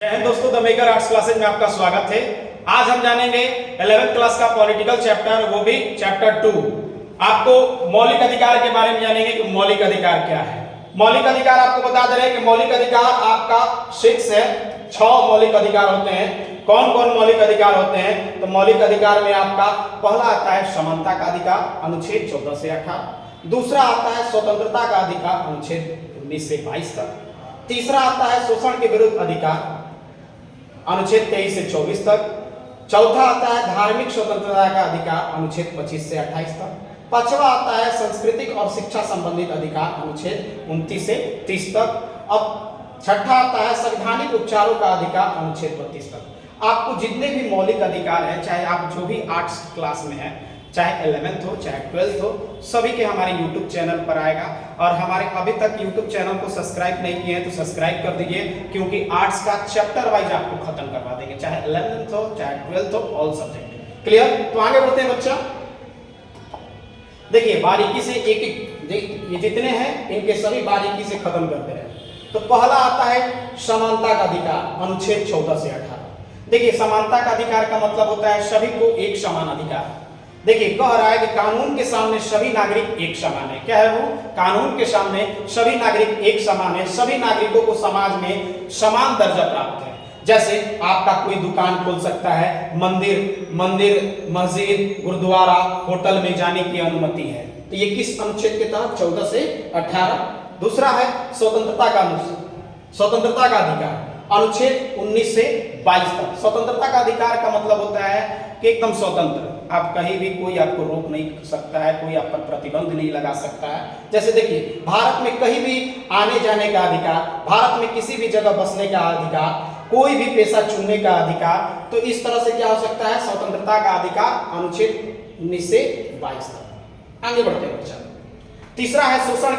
जय हिंद दोस्तों, the maker arts classes में आपका स्वागत है। आज हम जानेंगे 11th क्लास का पॉलिटिकल चैप्टर, वो भी चैप्टर 2। आपको मौलिक अधिकार के बारे में जानेंगे कि मौलिक अधिकार क्या है। मौलिक अधिकार आपको बता दे रहे हैं कि मौलिक अधिकार आपका 6 है, 6 मौलिक अधिकार होते हैं। कौन कौन मौलिक अधिकार होते हैं? तो मौलिक अधिकार में आपका पहला आता है समानता का अधिकार, अनुच्छेद 14 से 18। दूसरा आता है स्वतंत्रता का अधिकार, अनुच्छेद 19 से 22 तक। तीसरा आता है शोषण के विरुद्ध अधिकार, अनुच्छेद 23 से 24 तक। चौथा आता है धार्मिक स्वतंत्रता का अधिकार, अनुच्छेद 25 से 28 तक। पांचवा आता है सांस्कृतिक और शिक्षा संबंधित अधिकार, अनुच्छेद 29 से 30 तक। अब छठा आता है संवैधानिक उपचारों का अधिकार, अनुच्छेद 32 तक। आपको जितने भी मौलिक अधिकार हैं, चाहे आप जो भी आर्ट्स क्लास में हैं, चाहे 11th हो चाहे 12th हो, सभी के हमारे YouTube चैनल पर आएगा। और हमारे अभी तक YouTube चैनल को सब्सक्राइब नहीं किए हैं तो सब्सक्राइब कर दीजिए, क्योंकि आर्ट्स का चैप्टर वाइज आपको खत्म करवा देंगे, चाहे 11th हो चाहे 12th हो, ऑल सब्जेक्ट। क्लियर? तो आगे बढ़ते हैं बच्चा। देखिए बारीकी से एक एक ये जितने हैं इनके सभी बारीकी से खत्म करते हैं। तो पहला आता है समानता का अधिकार, अनुच्छेद 14 से 18। देखिए समानता का अधिकार का मतलब होता है सभी को एक समान अधिकार। देखिए कह रहा है कि कानून के सामने सभी नागरिक एक समान है। क्या है वो? कानून के सामने सभी नागरिक एक समान है। सभी नागरिकों को समाज में समान दर्जा प्राप्त है। जैसे आपका कोई दुकान खोल सकता है, मंदिर, मस्जिद, गुरुद्वारा, होटल में जाने की अनुमति है। तो ये किस अनुच्छेद के तहत? 14 से 18। दूसरा है स्वतंत्रता का अधिकार, अनुच्छेद 19 से 22 तक। स्वतंत्रता का अधिकार का मतलब होता है कि एकदम स्वतंत्र, आप कहीं भी कोई आपको रोक नहीं सकता है, कोई आप पर प्रतिबंध नहीं लगा सकता है। जैसे देखिए भारत में कहीं भी आने जाने का अधिकार, भारत में किसी भी जगह बसने का अधिकार, कोई भी पेशा चुनने का अधिकार। तो इस तरह से क्या हो सकता है? स्वतंत्रता का अधिकार, अनुच्छेद 19 से 22 तक। आगे बढ़ते हैं बच्चा। तीसरा है शोषण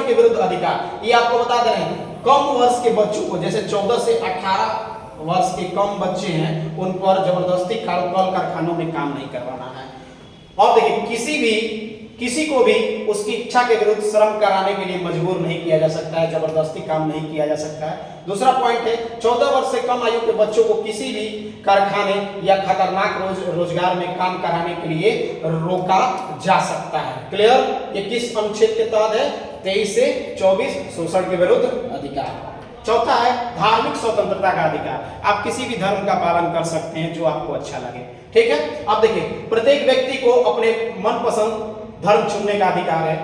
के विरुद्ध अधिकार। ये आपको बता दे रहे हैं कम वर्ष के बच्चों को, जैसे 14 से 18 वर्ष के कम बच्चे हैं, उन पर जबरदस्ती कल कारखानों में काम नहीं करवाना है। और देखिए किसी को भी उसकी इच्छा के विरुद्ध श्रम कराने के लिए मजबूर नहीं किया जा सकता है, जबरदस्ती काम नहीं किया जा सकता है। दूसरा पॉइंट है 14 वर्ष से कम आयु के बच्चों को किसी भी कारखाने या खतरनाक रोजगार में काम कराने के लिए रोका जा सकता है। क्लियर? ये किस अनुच्छेद के तहत है? 23 से 24, शोषण के विरुद्ध अधिकार। चौथा है धार्मिक स्वतंत्रता का अधिकार। आप किसी भी धर्म का पालन कर सकते हैं जो आपको अच्छा लगे। ठीक है? अब देखिए प्रत्येक व्यक्ति को अपने मनपसंद धर्म चुनने का अधिकार है,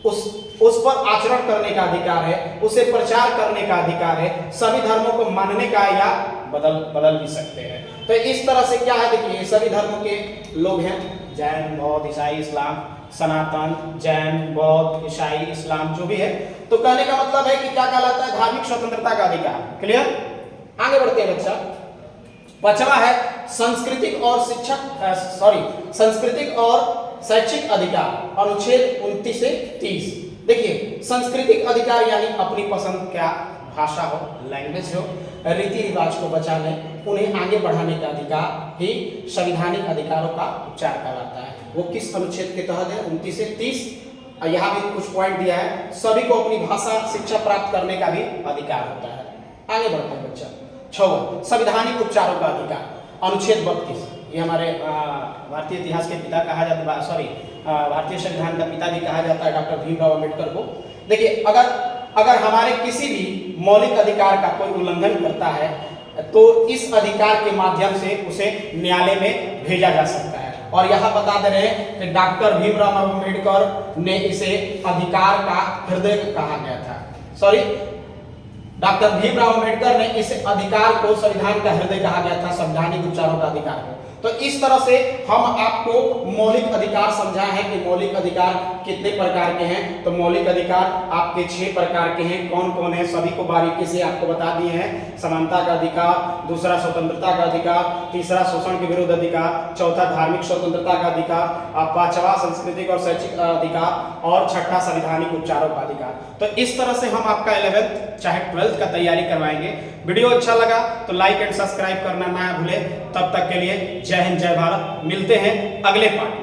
उस पर आचरण करने का अधिकार है, उसे प्रचार करने का अधिकार है, सभी धर्मों को मानने का या बदल भी सकते हैं। तो इस तरह से क्या है? देखिए सभी धर्मों के लोग हैं, जैन, बौद्ध, ईसाई, इस्लाम, सनातन, जैन, बौद्ध, ईसाई, इस्लाम जो भी है। तो कहने का मतलब है कि क्या कहलाता है? धार्मिक स्वतंत्रता का अधिकार। क्लियर? आगे बढ़ते हैं बच्चा। पांचवा है सांस्कृतिक और शैक्षिक अधिकार, अनुच्छेद 29 से 30। देखिए सांस्कृतिक अधिकार यानी अपनी पसंद क्या भाषा हो, लैंग्वेज हो, रीति रिवाज को बचाने, उन्हें आगे बढ़ाने का अधिकार ही संवैधानिक अधिकारों का उपचार कहलाता है। वो किस अनुच्छेद के तहत है? 29 से 30। यहाँ भी कुछ पॉइंट दिया है, सभी को अपनी भाषा शिक्षा प्राप्त करने का भी अधिकार होता है। आगे बढ़ते हैं बच्चा। 6वां संवैधानिक उपचारों का अधिकार, अनुच्छेद 32। ये हमारे भारतीय इतिहास के पिता कहा जाता है, भारतीय संविधान का पिता भी कहा जाता है डॉक्टर भीमराव अम्बेडकर को। देखिए अगर हमारे किसी भी मौलिक अधिकार का कोई उल्लंघन करता है तो इस अधिकार के माध्यम से उसे न्यायालय में भेजा जा सकता है। और यहाँ बता दे रहे हैं कि डॉक्टर भीमराव अम्बेडकर ने इसे अधिकार का हृदय कहा गया था। डॉक्टर भीमराव अम्बेडकर ने इस अधिकार को संविधान का हृदय कहा गया था, संवैधानिक उपचारों का अधिकार को। तो इस तरह से हम आपको मौलिक अधिकार समझाए हैं कि मौलिक अधिकार कितने प्रकार के हैं। तो मौलिक अधिकार आपके 6 प्रकार के हैं। कौन कौन है सभी को बारीकी से आपको बता दिए हैं। समानता का अधिकार, दूसरा स्वतंत्रता का अधिकार, तीसरा शोषण के विरुद्ध अधिकार, चौथा धार्मिक स्वतंत्रता का अधिकार, पांचवा सांस्कृतिक और शैक्षिक अधिकार, और छठा संवैधानिक उपचारों का अधिकार। तो इस तरह से हम आपका 11th चाहे 12th का तैयारी करवाएंगे। वीडियो अच्छा लगा तो लाइक एंड सब्सक्राइब करना ना भूले। तब तक के लिए जय हिंद, जय भारत। मिलते हैं अगले पार्ट में।